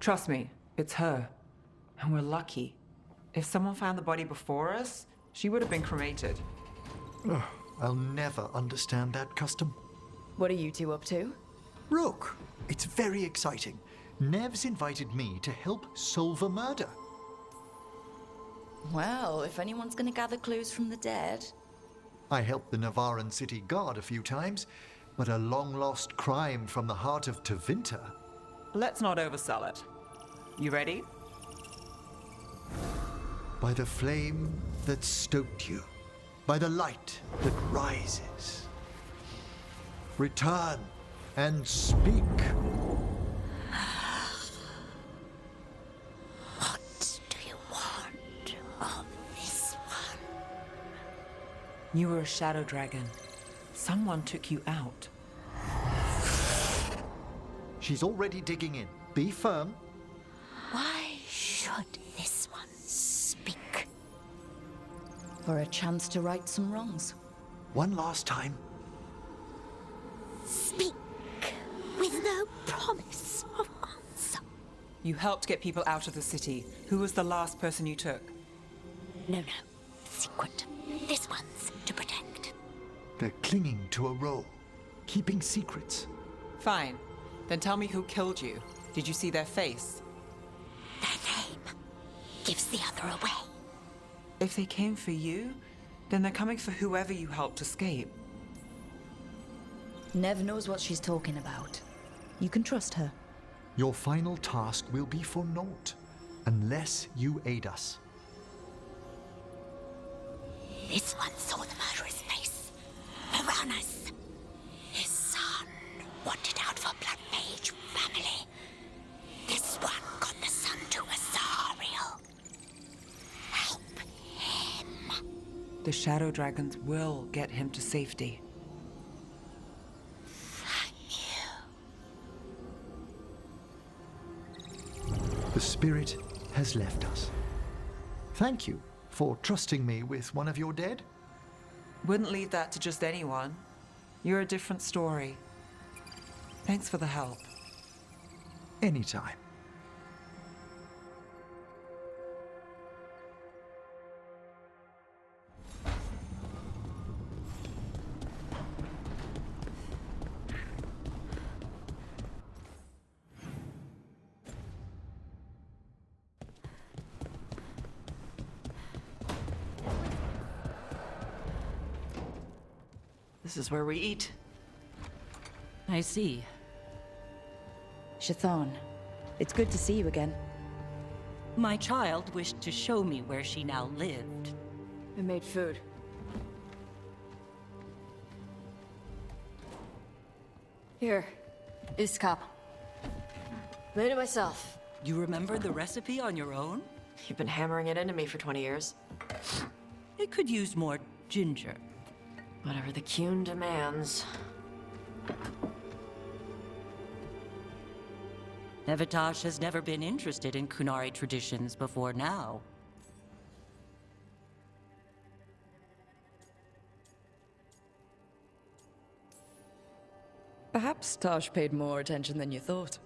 Trust me, it's her. And we're lucky. If someone found the body before us, she would have been cremated. Ugh, I'll never understand that custom. What are you two up to? Look, it's very exciting. Nev's invited me to help solve a murder. Well, if anyone's gonna gather clues from the dead... I helped the Navaran city guard a few times, but a long-lost crime from the heart of Tevinter. Let's not oversell it. You ready? By the flame that stoked you, by the light that rises. Return and speak. What do you want of this one? You were a shadow dragon. Someone took you out. She's already digging in. Be firm. Why should this one speak? For a chance to right some wrongs. One last time. Speak with no promise of answer. You helped get people out of the city. Who was the last person you took? No. Secret. This one's to protect. They're clinging to a role, keeping secrets. Fine. Then tell me who killed you. Did you see their face? Their name gives the other away. If they came for you, then they're coming for whoever you helped escape. Nev knows what she's talking about. You can trust her. Your final task will be for naught, unless you aid us. This one saw the murderer's face. Piranhas. His son wanted out for blood mage family. This one got the son to Azariel. Help him. The shadow dragons will get him to safety. Thank you. The spirit has left us. Thank you for trusting me with one of your dead. Wouldn't leave that to just anyone. You're a different story. Thanks for the help. Anytime. This is where we eat. I see. Shathan, it's good to see you again. My child wished to show me where she now lived. I made food. Here, Iskap. Made it myself. You remember the recipe on your own? You've been hammering it into me for 20 years. It could use more ginger. Whatever the Qun demands. Nevitash has never been interested in Kunari traditions before now. Perhaps Tosh paid more attention than you thought.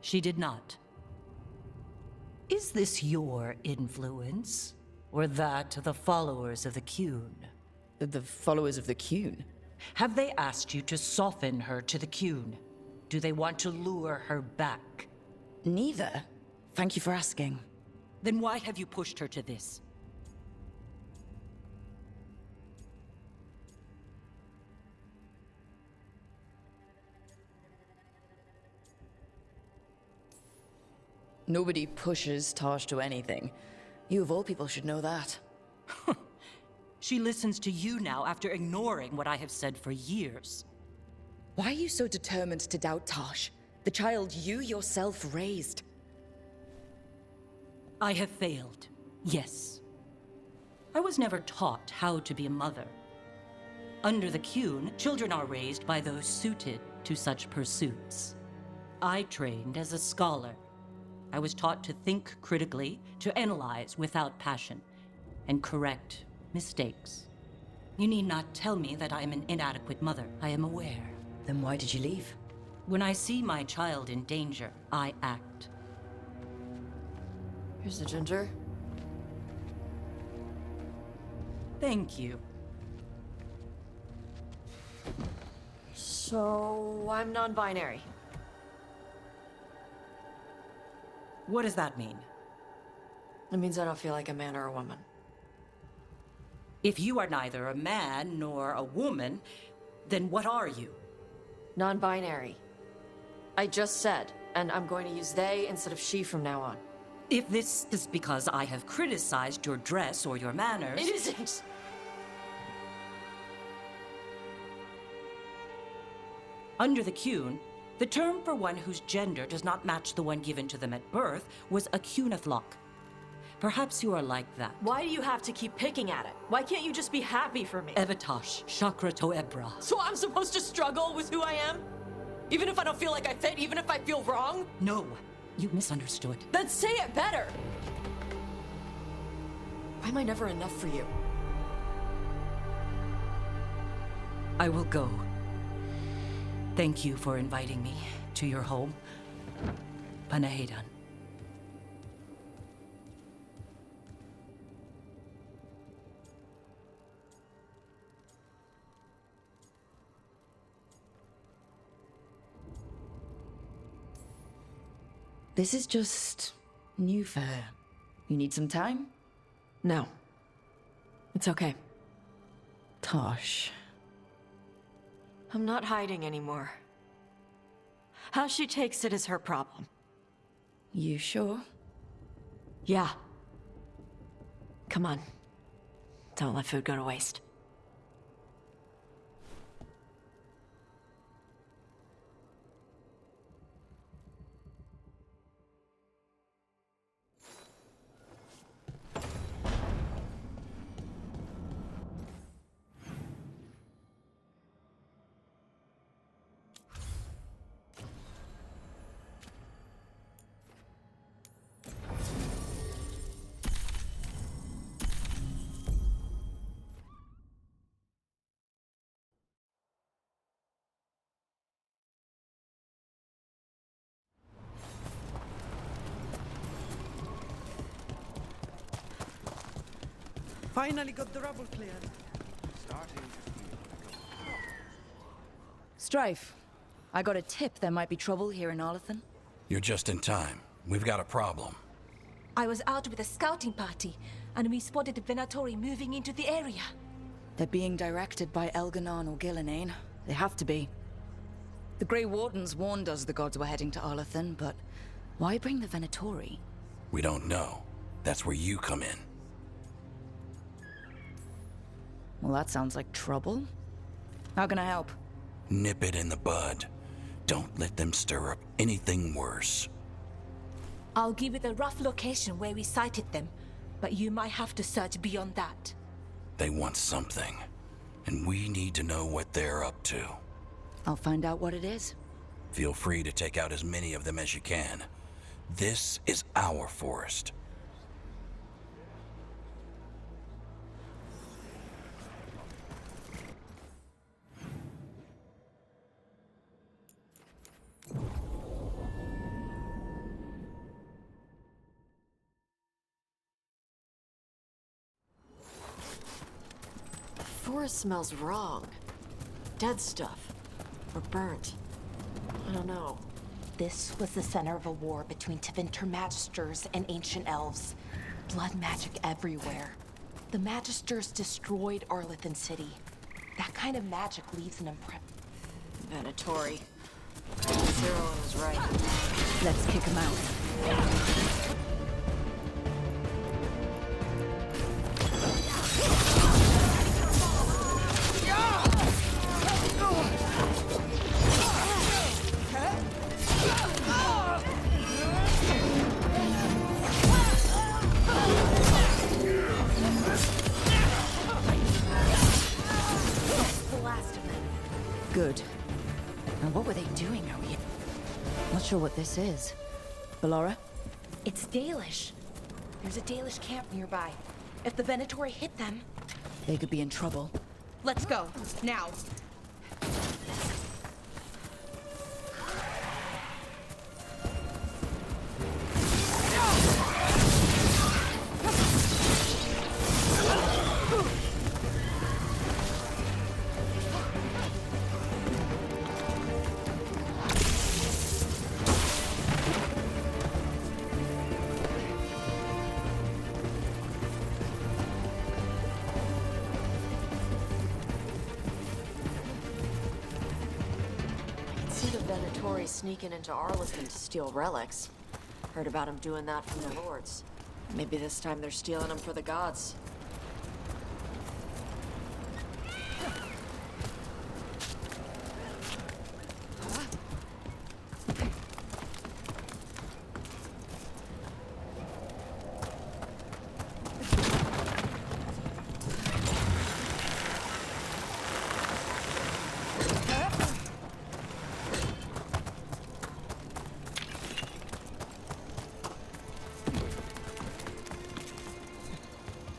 She did not. Is this your influence? Or that of the followers of the Qun? The followers of the Qun? Have they asked you to soften her to the Qun? Do they want to lure her back? Neither. Thank you for asking. Then why have you pushed her to this? Nobody pushes Tosh to anything. You of all people should know that. She listens to you now after ignoring what I have said for years. Why are you so determined to doubt Tosh? The child you yourself raised. I have failed, yes. I was never taught how to be a mother. Under the Qun, children are raised by those suited to such pursuits. I trained as a scholar. I was taught to think critically, to analyze without passion, and correct mistakes. You need not tell me that I am an inadequate mother. I am aware. Then why did you leave? When I see my child in danger, I act. Here's a ginger. Thank you. So, I'm non-binary. What does that mean? It means I don't feel like a man or a woman. If you are neither a man nor a woman, then what are you? Non-binary. I just said, and I'm going to use they instead of she from now on. If this is because I have criticized your dress or your manners... It isn't! Under the Cune, the term for one whose gender does not match the one given to them at birth was a cunithlock. Perhaps you are like that. Why do you have to keep picking at it? Why can't you just be happy for me? Evitash, Chakra Toebra. So I'm supposed to struggle with who I am? Even if I don't feel like I fit, even if I feel wrong? No, you misunderstood. Then say it better! Why am I never enough for you? I will go. Thank you for inviting me to your home. Panahedan. This is just new fare. You need some time? No. It's okay. Tosh. I'm not hiding anymore. How she takes it is her problem. You sure? Yeah. Come on. Don't let food go to waste. Finally got the rubble cleared. Strife, I got a tip there might be trouble here in Arlathan. You're just in time. We've got a problem. I was out with a scouting party, and we spotted the Venatori moving into the area. They're being directed by Elganon or Gillenane. They have to be. The Grey Wardens warned us the gods were heading to Arlathan, but why bring the Venatori? We don't know. That's where you come in. Well, that sounds like trouble. How can I help? Nip it in the bud. Don't let them stir up anything worse. I'll give you the rough location where we sighted them, but you might have to search beyond that. They want something, and we need to know what they're up to. I'll find out what it is. Feel free to take out as many of them as you can. This is our forest. Forest smells wrong. Dead stuff. Or burnt. I don't know. This was the center of a war between Tevinter Magisters and ancient elves. Blood magic everywhere. The Magisters destroyed Arlathan City. That kind of magic leaves an imprint. Venatori. Zero was right. Let's kick him out. Good. Now what were they doing out here? Not sure what this is. Ballora? It's Dalish. There's a Dalish camp nearby. If the Venatori hit them... They could be in trouble. Let's go. Now. Venatori sneaking into Arlington to steal relics. Heard about him doing that from the lords. Maybe this time they're stealing them for the gods.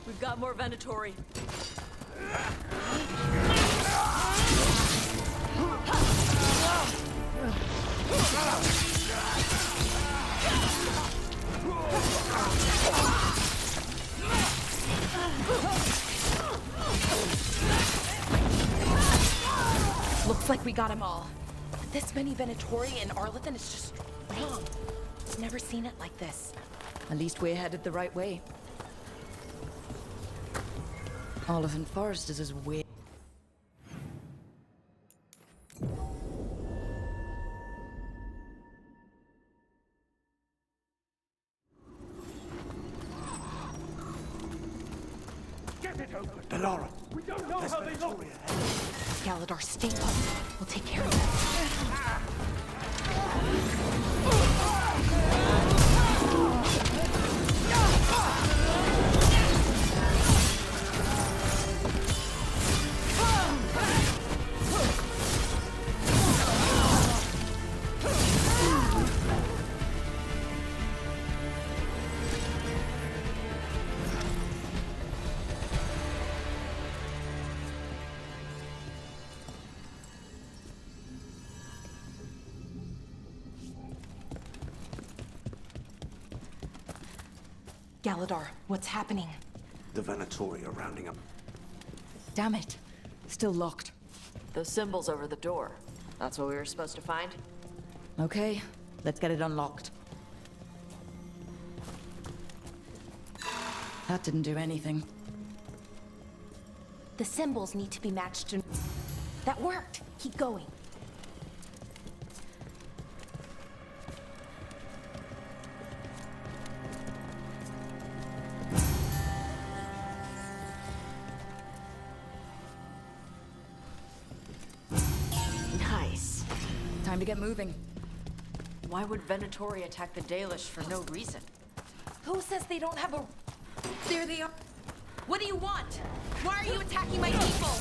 We've got more Venatori. Looks like we got them all. But this many Venatori in Arlington is just wrong. I've never seen it like this. At least we're headed the right way. Oliphant Forest is as weird. Delora, we don't know how they look. Galador, stay put. We'll take care of it. Galador, what's happening? The Venatori are rounding up. Damn it. Still locked. Those symbols over the door. That's what we were supposed to find? Okay, let's get it unlocked. That didn't do anything. The symbols need to be matched to... That worked. Keep going. Nice. Time to get moving. Why would Venatori attack the Dalish for no reason? Who says they don't have a... There they are. What do you want? Why are you attacking my people?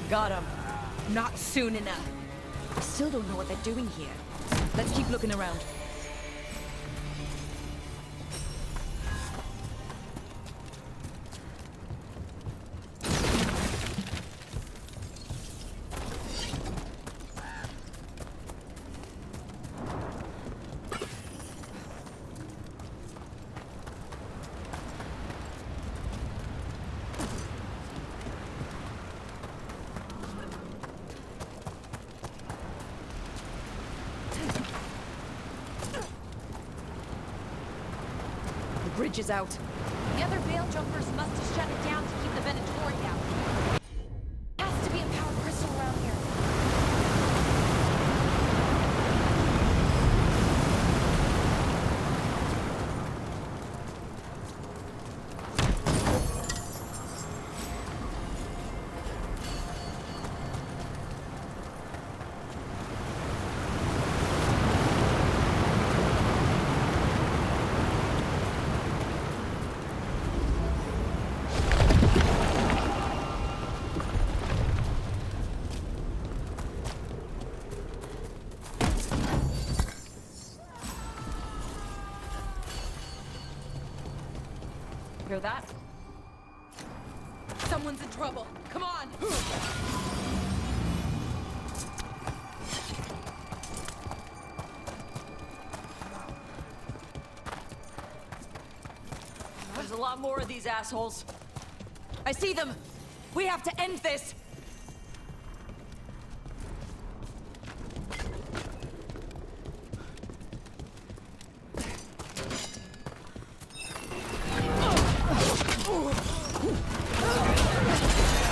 Got him. Not soon enough. I still don't know what they're doing here. Let's keep looking around. The bridge is out. The other veil jumpers must have shut it down to keep the Venatori out. Has to be a power crystal around here. Hear that? Someone's in trouble. Come on! want more of these assholes. I see them. We have to end this.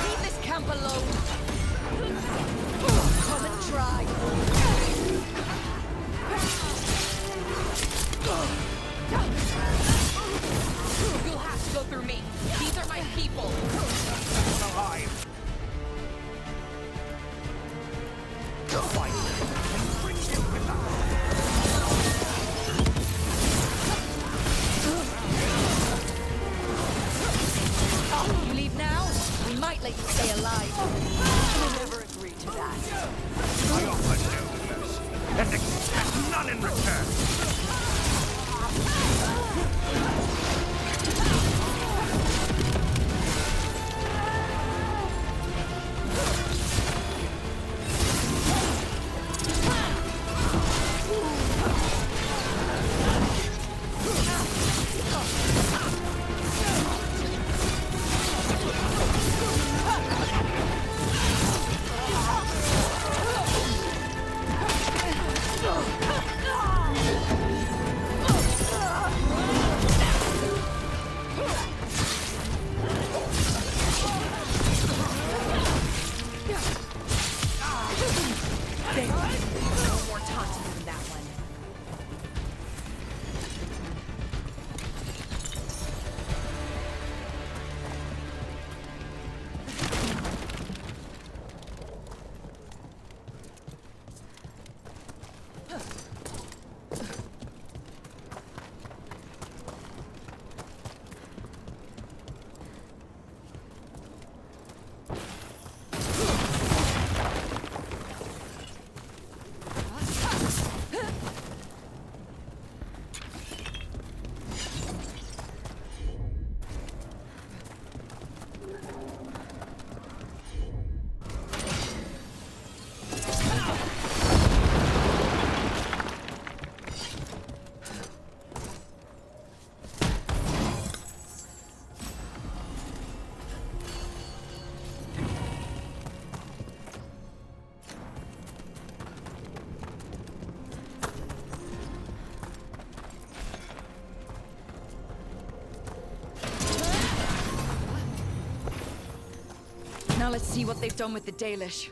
Leave this camp alone. Come and try. You'll have to go through me. These are my people. Alive! Fight! And bring him with us! You leave now? We might let you stay alive. I'll never agree to that. I offer no mercy, and expect none in return! No more taunting than that one. Now let's see what they've done with the Dalish.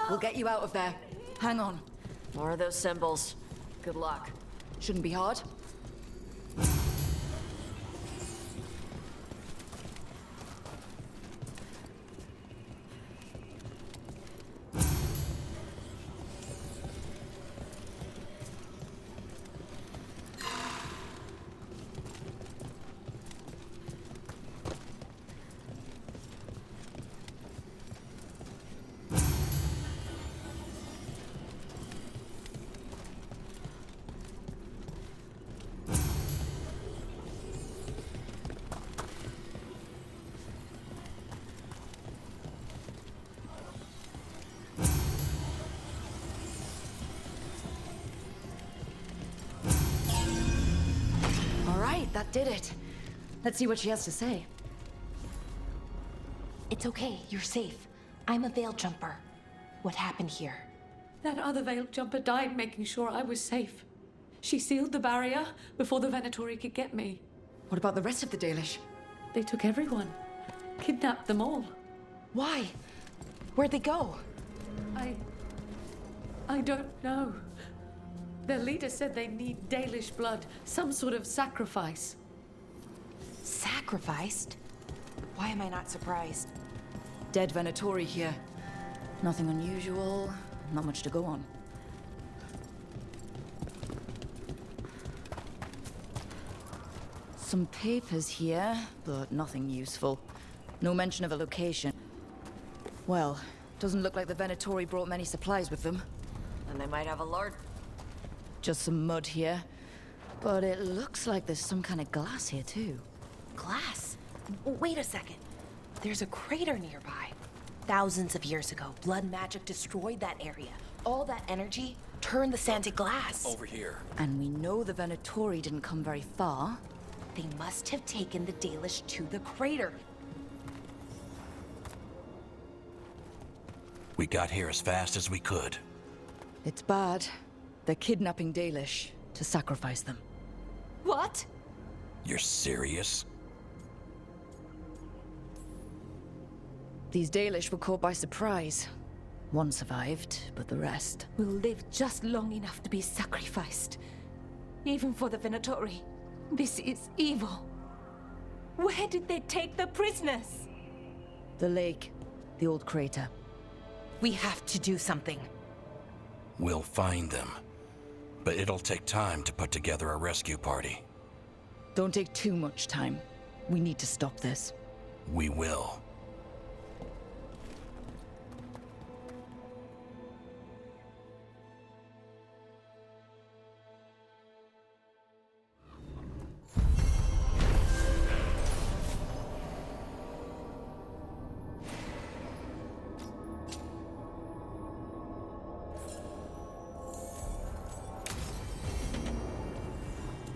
We'll get you out of there. Hang on. More of those symbols. Good luck. Shouldn't be hard. That did it. Let's see what she has to say. It's okay, you're safe. I'm a veil jumper. What happened here? That other veiled jumper died making sure I was safe. She sealed the barrier before the Venatori could get me. What about the rest of the Dalish? They took everyone. Kidnapped them all. Why? Where'd they go? I don't know. Their leader said they need Dalish blood, some sort of sacrifice. Sacrificed? Why am I not surprised? Dead Venatori here. Nothing unusual, not much to go on. Some papers here, but nothing useful. No mention of a location. Well, doesn't look like the Venatori brought many supplies with them. And they might have a large... Just some mud here. But it looks like there's some kind of glass here too. Glass? Wait a second. There's a crater nearby. Thousands of years ago, blood magic destroyed that area. All that energy turned the sand to glass. Over here. And we know the Venatori didn't come very far. They must have taken the Dalish to the crater. We got here as fast as we could. It's bad. They're kidnapping Dalish to sacrifice them. What? You're serious? These Dalish were caught by surprise. One survived, but the rest... Will live just long enough to be sacrificed. Even for the Venatori. This is evil. Where did they take the prisoners? The lake. The old crater. We have to do something. We'll find them. But it'll take time to put together a rescue party. Don't take too much time. We need to stop this. We will.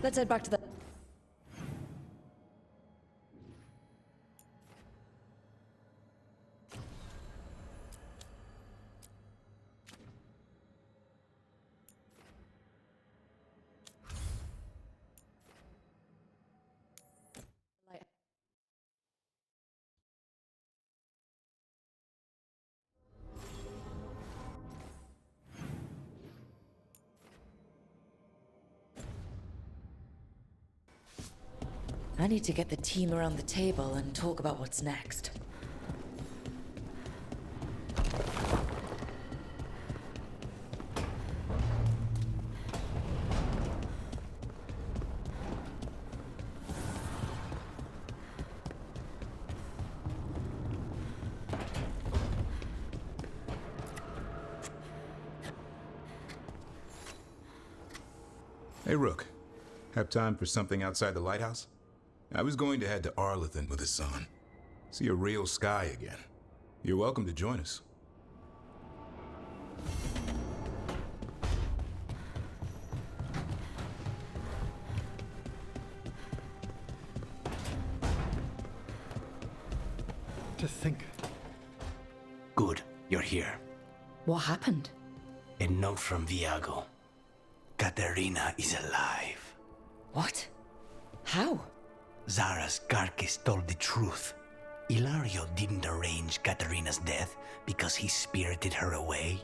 Let's head back to the... I need to get the team around the table and talk about what's next. Hey, Rook. Have time for something outside the lighthouse? I was going to head to Arlithan with the sun. See a real sky again. You're welcome to join us. To think. Good, you're here. What happened? A note from Viago. Katerina is alive. What? How? Zara's carcass told the truth. Ilario didn't arrange Katerina's death because he spirited her away.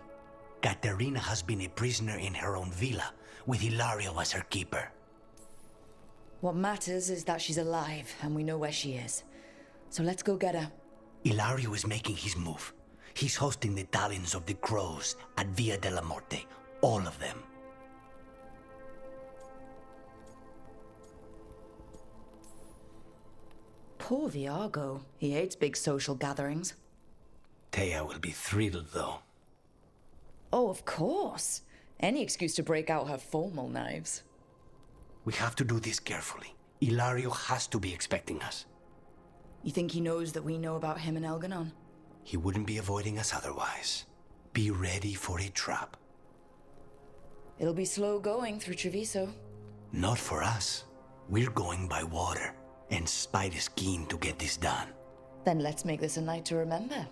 Katerina has been a prisoner in her own villa, with Ilario as her keeper. What matters is that she's alive, and we know where she is. So let's go get her. Ilario is making his move. He's hosting the talents of the crows at Via della Morte. All of them. Poor Viago. He hates big social gatherings. Thea will be thrilled, though. Oh, of course. Any excuse to break out her formal knives. We have to do this carefully. Ilario has to be expecting us. You think he knows that we know about him and Elganon? He wouldn't be avoiding us otherwise. Be ready for a trap. It'll be slow going through Treviso. Not for us. We're going by water, and Spite is keen to get this done. Then let's make this a night to remember.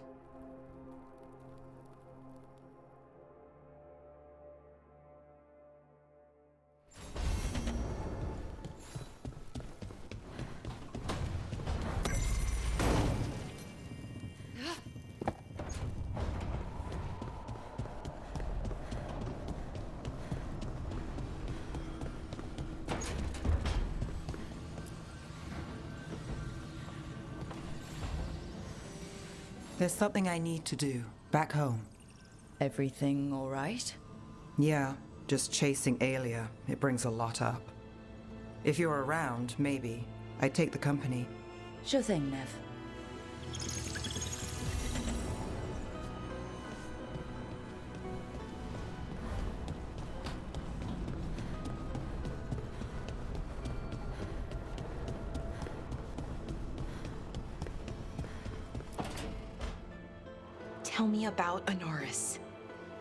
There's something I need to do back home. Everything all right? Yeah, just chasing Aelia. It brings a lot up. If you're around, maybe. I'd take the company. Sure thing, Nev. Tell me about Anaris.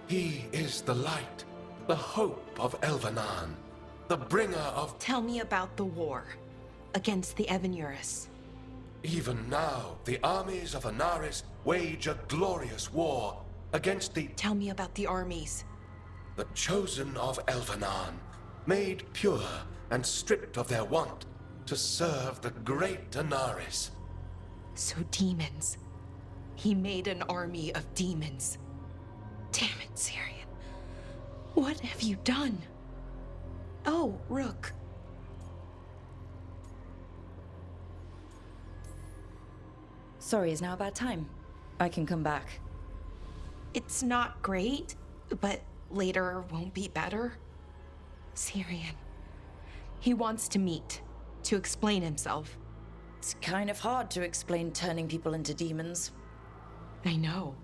He is the light, the hope of Elvenan, the bringer of... Tell me about the war against the Evenuris. Even now, the armies of Anaris wage a glorious war against the... Tell me about the armies. The chosen of Elvenan, made pure and stripped of their want to serve the great Anaris. So demons. He made an army of demons. Damn it, Syrian. What have you done? Oh, Rook. Sorry, is now a bad time? I can come back. It's not great, but later won't be better. Syrian. He wants to meet, to explain himself. It's kind of hard to explain turning people into demons. I know.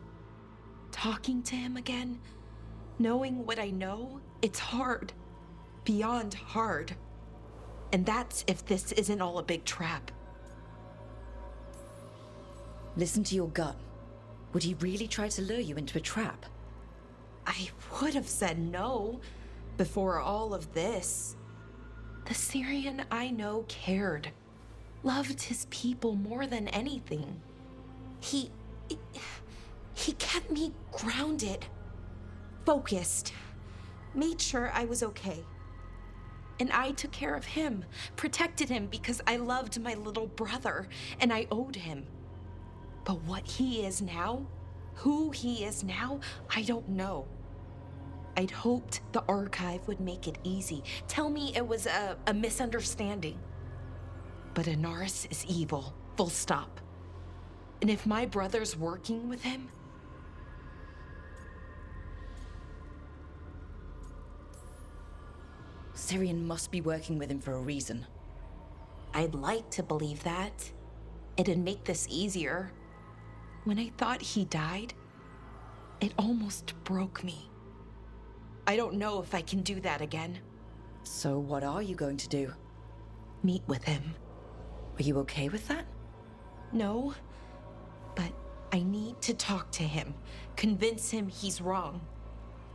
Talking to him again, knowing what I know, it's hard. Beyond hard. And that's if this isn't all a big trap. Listen to your gut. Would he really try to lure you into a trap? I would have said no before all of this. The Syrian I know cared. Loved his people more than anything. He kept me grounded, focused, made sure I was okay. And I took care of him, protected him because I loved my little brother and I owed him. But what he is now, who he is now, I don't know. I'd hoped the archive would make it easy. Tell me it was a misunderstanding. But Anaris is evil, full stop. And if my brother's working with him, Syrian must be working with him for a reason. I'd like to believe that. It'd make this easier. When I thought he died, it almost broke me. I don't know if I can do that again. So what are you going to do? Meet with him. Are you okay with that? No, but I need to talk to him, convince him he's wrong.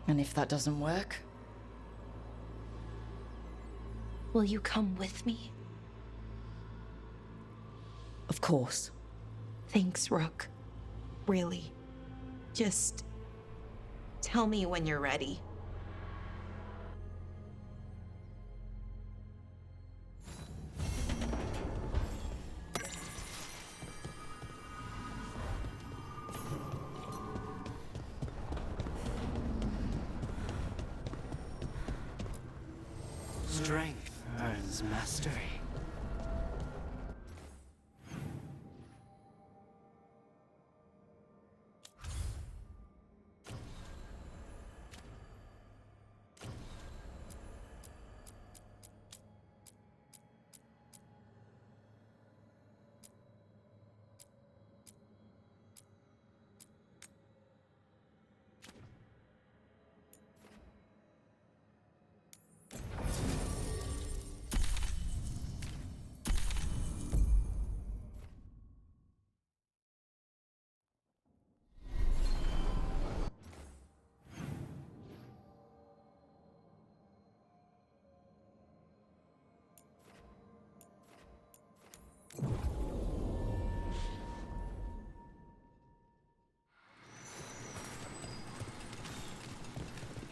And if that doesn't work? Will you come with me? Of course. Thanks, Rook. Really. Just tell me when you're ready. Strength earns mastery.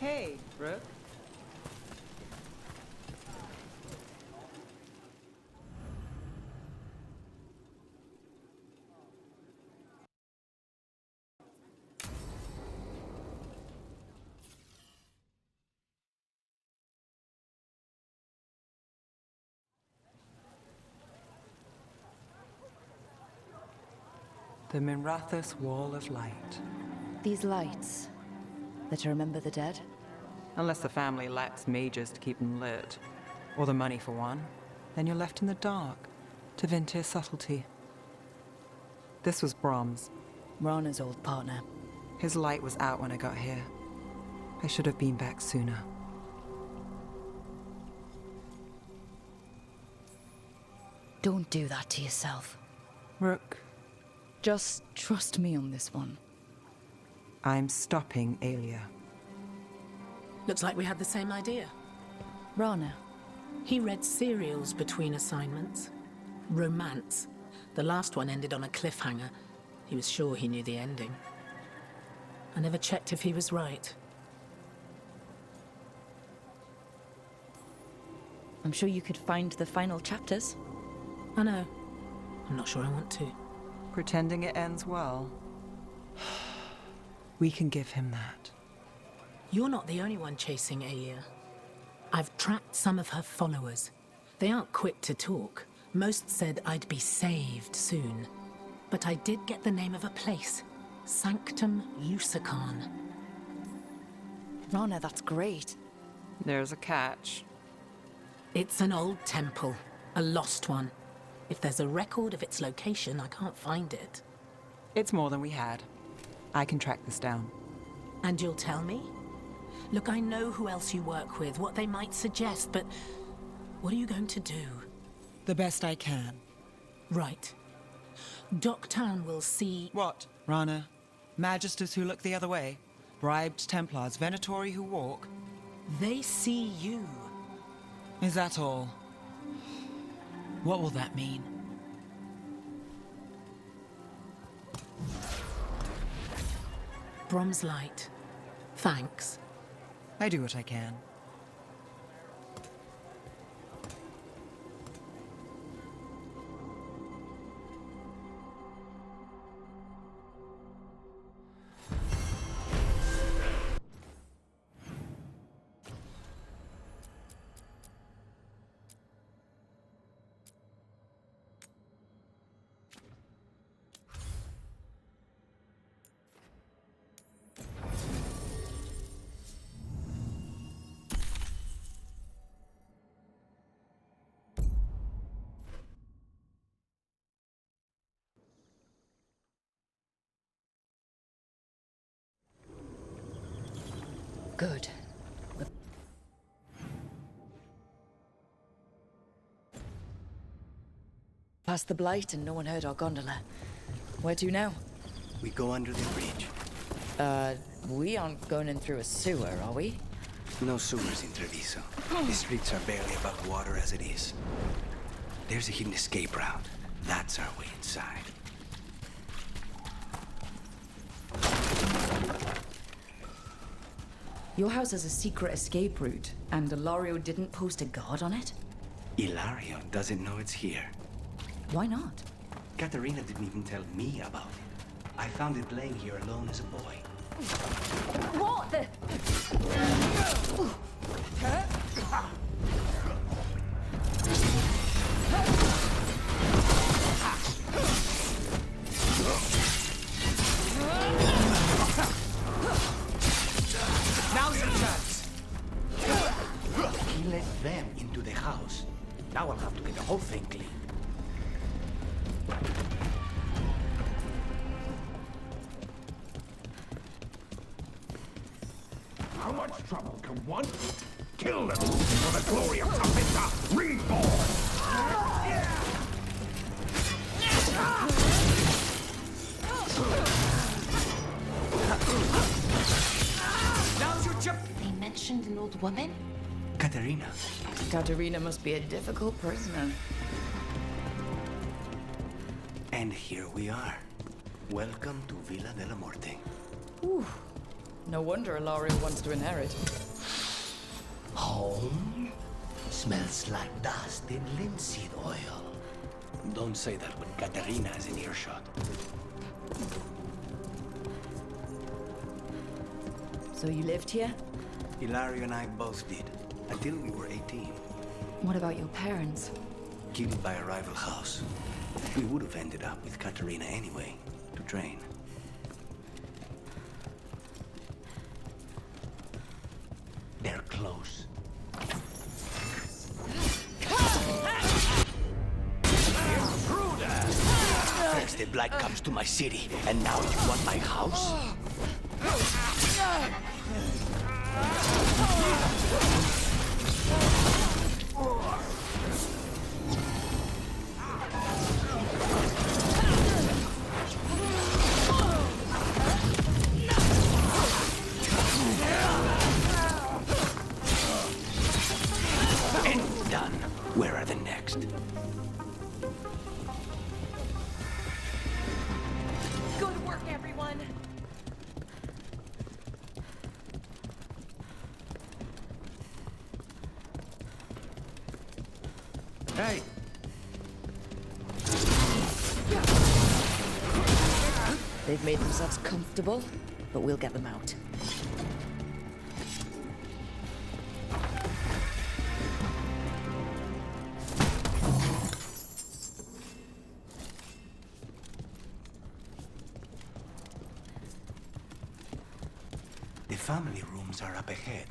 Hey, Rook. The Minrathous Wall of Light. These lights, they're to remember the dead? Unless the family lacks mages to keep them lit, or the money for one, then you're left in the dark to Ventir subtlety. This was Brom's. Rana's old partner. His light was out when I got here. I should have been back sooner. Don't do that to yourself. Rook. Just trust me on this one. I'm stopping Aelia. Looks like we had the same idea. Rana. He read serials between assignments. Romance. The last one ended on a cliffhanger. He was sure he knew the ending. I never checked if he was right. I'm sure you could find the final chapters. I know. I'm not sure I want to. Pretending it ends well. We can give him that. You're not the only one chasing Aelia. I've tracked some of her followers. They aren't quick to talk. Most said I'd be saved soon. But I did get the name of a place. Sanctum Lucican. Rana, that's great. There's a catch. It's an old temple. A lost one. If there's a record of its location, I can't find it. It's more than we had. I can track this down. And you'll tell me? Look, I know who else you work with, what they might suggest, but what are you going to do? The best I can. Right. Docktown will see... What, Rana? Magisters who look the other way? Bribed Templars, Venatori who walk? They see you. Is that all? What will that mean? Brom's light. Thanks. I do what I can. Good. Past the Blight and no one heard our gondola. Where to now? We go under the bridge. We aren't going in through a sewer, are we? No sewers in Treviso. The streets are barely above water as it is. There's a hidden escape route. That's our way inside. Your house has a secret escape route, and Ilario didn't post a guard on it? Ilario doesn't know it's here. Why not? Katerina didn't even tell me about it. I found it laying here alone as a boy. What the? Now's your chance! He let them into the house. Now I'll have to get the whole thing clean. How much trouble can one kill them for the glory of Tapita reborn? Now's your chip! They mentioned an old woman? Katerina. Katerina must be a difficult prisoner. And here we are. Welcome to Villa de la Muerte. Ooh, No wonder Ilario wants to inherit. Home? Smells like dust and linseed oil. Don't say that when Katerina is in earshot. So you lived here? Ilario and I both did, until we were 18. What about your parents? Killed by a rival house. We would have ended up with Katerina anyway, to train. They're close. First the blood comes to my city, and now you want my house? And done. Where are the next? Good work, everyone. Hey! They've made themselves comfortable, but we'll get them out. The family rooms are up ahead.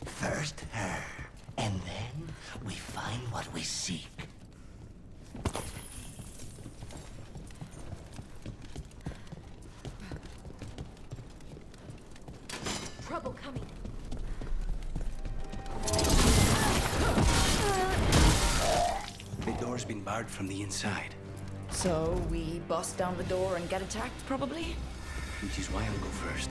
First her, and then we find what we seek. Trouble coming. The door's been barred from the inside, So we bust down the door and get attacked, probably? which is why I'll go first.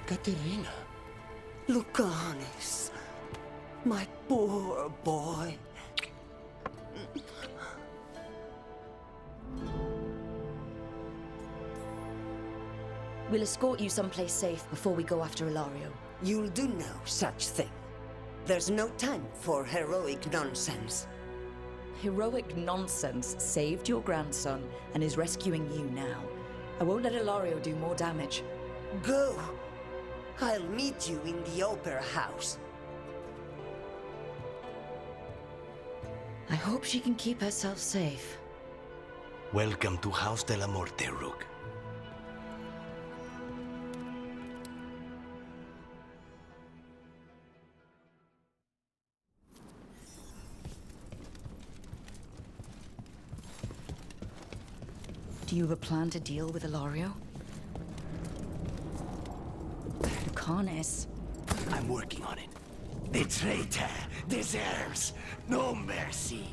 Katerina. Lucanis, my poor boy. We'll escort you someplace safe before we go after Ilario. You'll do no such thing. There's no time for heroic nonsense. Heroic nonsense saved your grandson and is rescuing you now. I won't let Ilario do more damage. Go. I'll meet you in the opera house. I hope she can keep herself safe. Welcome to House de la Morte, Rook. Do you have a plan to deal with Ilario? Lucanis. I'm working on it. The traitor deserves no mercy.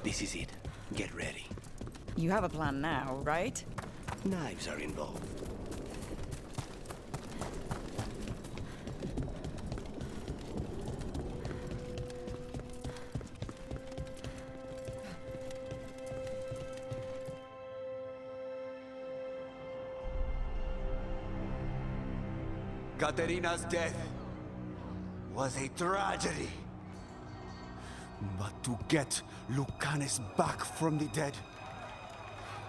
This is it. Get ready. You have a plan now, right? Knives are involved. Katerina's death was a tragedy. But to get Lucanus back from the dead,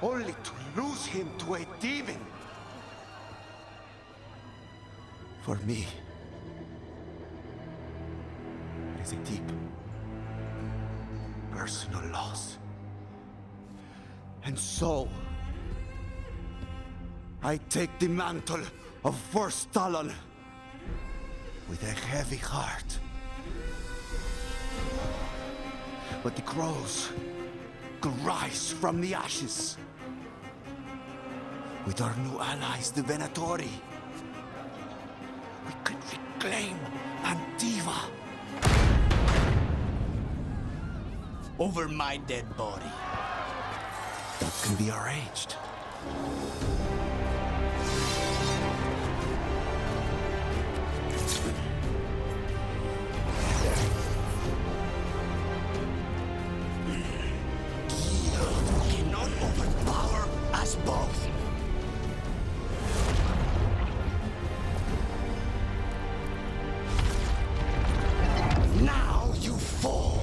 only to lose him to a demon. For me, it is a deep, personal loss. And so, I take the mantle of First Talon with a heavy heart. But the crows could rise from the ashes. With our new allies, the Venatori, we could reclaim Antiva. Over my dead body. That can be arranged. Cannot overpower us both. Now you fall.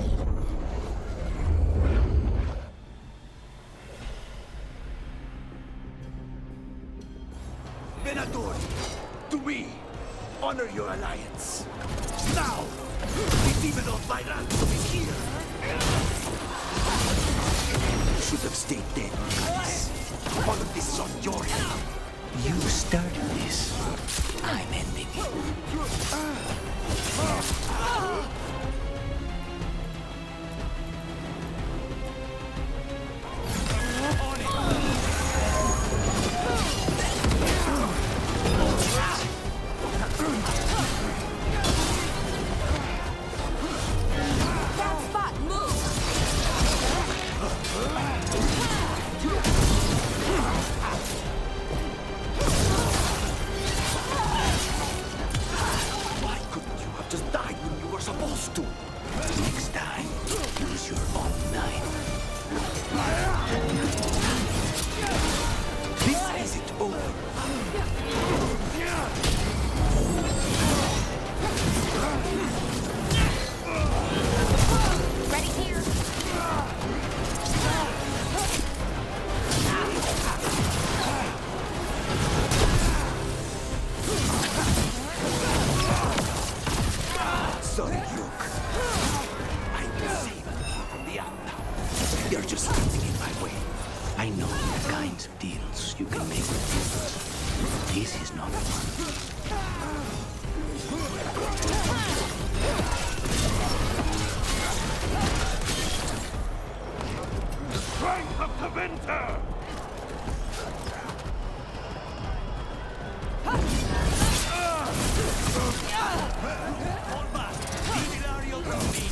Venator, to me, honor your alliance. Now, the demon of my ransom is here. You should have stayed dead, guys. All of this is on your head. You started this. I'm ending it. Why couldn't you have just died when you were supposed to? Next time, use your own knife. This isn't over. Ready here. Sorry, Luke. I will save you from the end now. You're just standing in my way. I know the kinds of deals you can make with demons. This is not one. The strength of Tevinter! Hold back! Leave Ilario to me!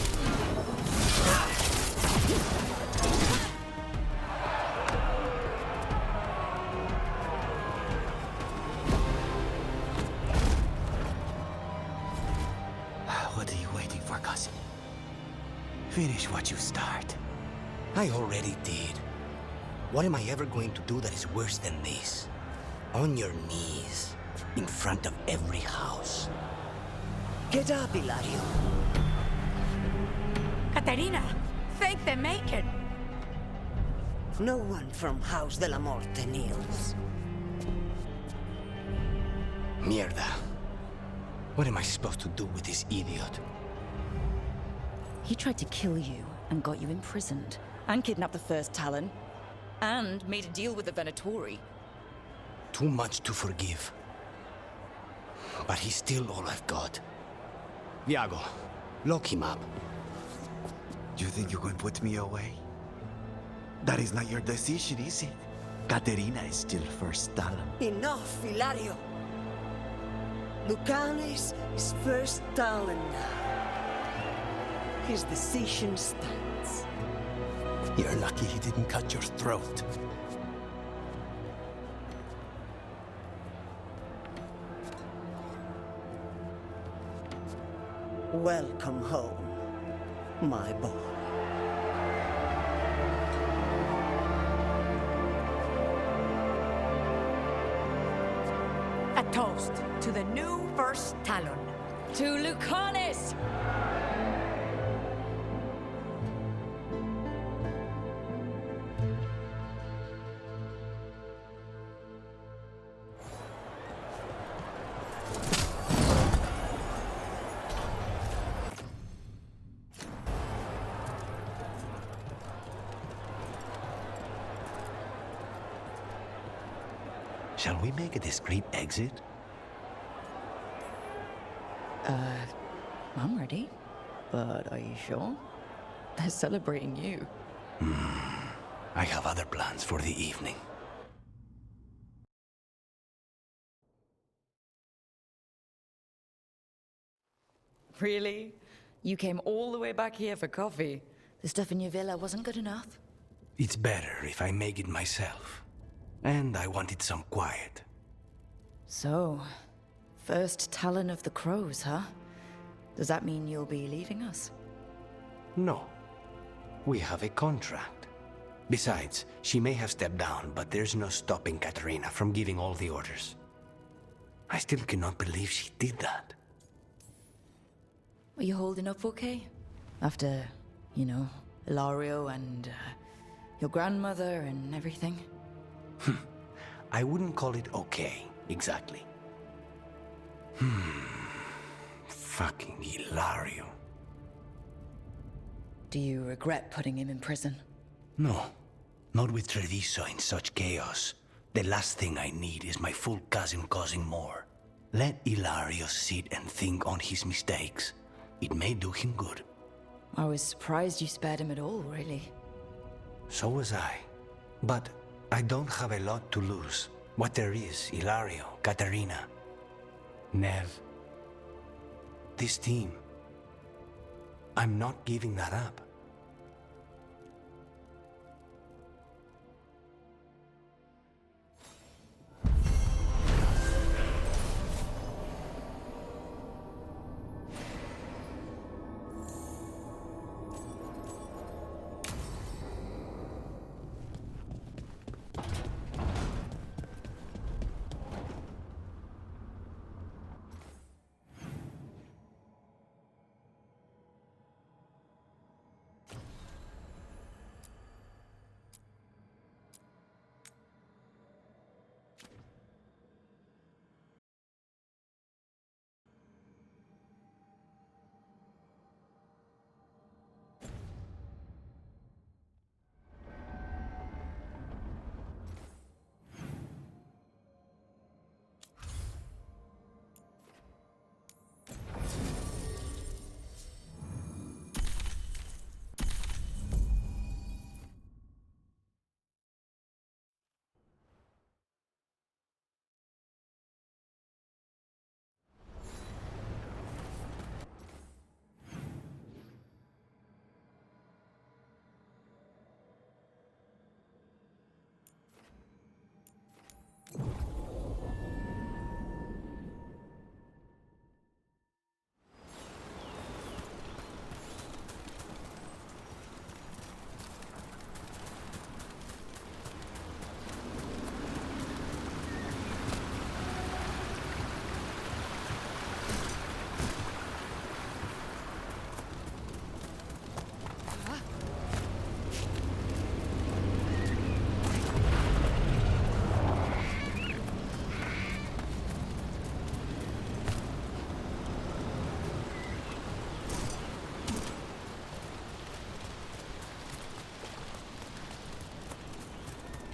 What are you waiting for, cousin? Finish what you start. I already did. What am I ever going to do that is worse than this? On your knees, in front of every house. Get up, Ilario. Caterina, thank the Maker. No one from House de la Morte kneels. Mierda. What am I supposed to do with this idiot? He tried to kill you and got you imprisoned, and kidnapped the First Talon, and made a deal with the Venatori. Too much to forgive. But he's still all I've got. Viago, lock him up. You think you can put me away? That is not your decision, is it? Caterina is still First Talon. Enough, Ilario. Lucanus is First Talon now. His decision stands. You're lucky he didn't cut your throat. Welcome home, my boy. A toast to the new first Talon. To Lucanis! Shall we make a discreet exit? I'm ready. But are you sure? They're celebrating you. I have other plans for the evening. Really? You came all the way back here for coffee? The stuff in your villa wasn't good enough? It's better if I make it myself. And I wanted some quiet. So, first Talon of the Crows, huh? Does that mean you'll be leaving us? No. We have a contract. Besides, she may have stepped down, but there's no stopping Katerina from giving all the orders. I still cannot believe she did that. Are you holding up okay? After, you know, Ilario and your grandmother and everything? I wouldn't call it okay, exactly. Fucking Ilario. Do you regret putting him in prison? No, not with Treviso in such chaos. The last thing I need is my full cousin causing more. Let Ilario sit and think on his mistakes. It may do him good. I was surprised you spared him at all, really. So was I. But I don't have a lot to lose. What there is, Ilario, Katerina, Nev. This team. I'm not giving that up.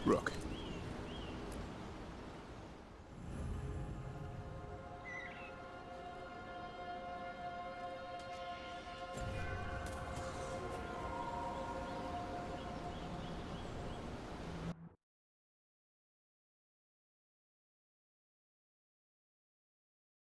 Rook,